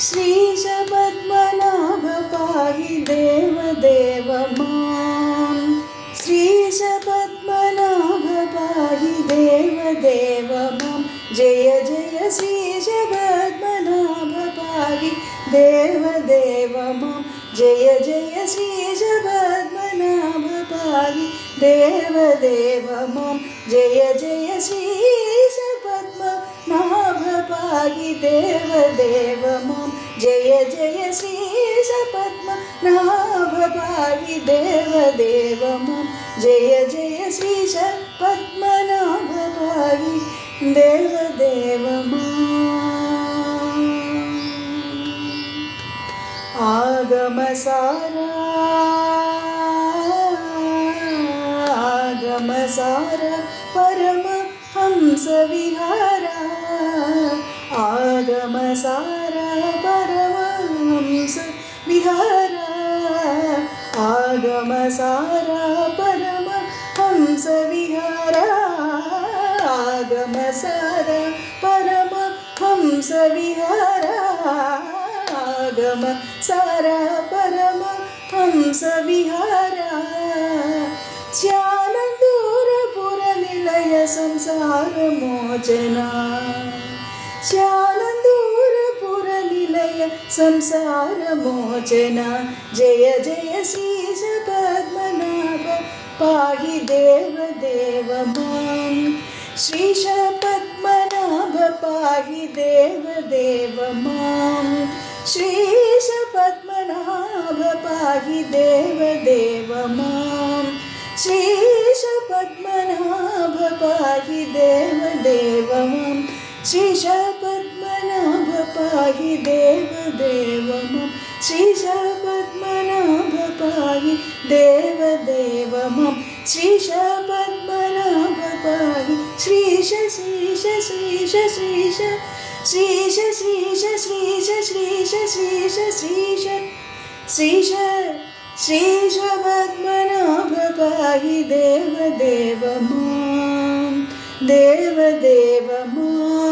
श्रीश पद्मनाभ पाहि देवदेव मां। श्रीश पद्मनाभ पाहि देवदेव मां। जय जय श्रीश पद्मनाभ पाहि देवदेव मां। जय जय श्रीश पद्मनाभ पाहि देवदेव मां। जय जय श्रीश पद्मनाभ पाहि देवदेव मां। जय जय श्रीश पद्मनाभ पाहि देवदेव मां। जय जय श्रीश पद्मनाभ पाहि देवदेव मां। आगमसारा परमहंस विहारा। आगमसारा परमहंस विहारा। आगमसारा परमहंस विहारा। आगमसारा परमहंस विहारा। आगमसारा परमहंस विहारा। श्यानन्दूरपुरनिलय संसार मोचना। श्यानन्दूरपुरनिलय संसार मोचना। जय जय श्रीश पद्मनाभ पाहि देवदेव मां। श्रीश पद्मनाभ पाहि देवदेव मां। श्रीश पद्मनाभ पाहि देवदेव मां। श्रीश पद्मनाभ पाहि देवदेव मां। श्रीश पद्मनाभ पाहि देवदेव मां। श्रीश पद्मनाभ पाहि देवदेव मां। श्रीश पद्मनाभ पाहि। श्रीश श्रीश श्रीश श्रीश श्रीश श्रीश श्रीश श्रीश श्रीश श्रीश श्रीश श्रीश पद्मनाभ पाहि देवदेव मां। देवदेव मां।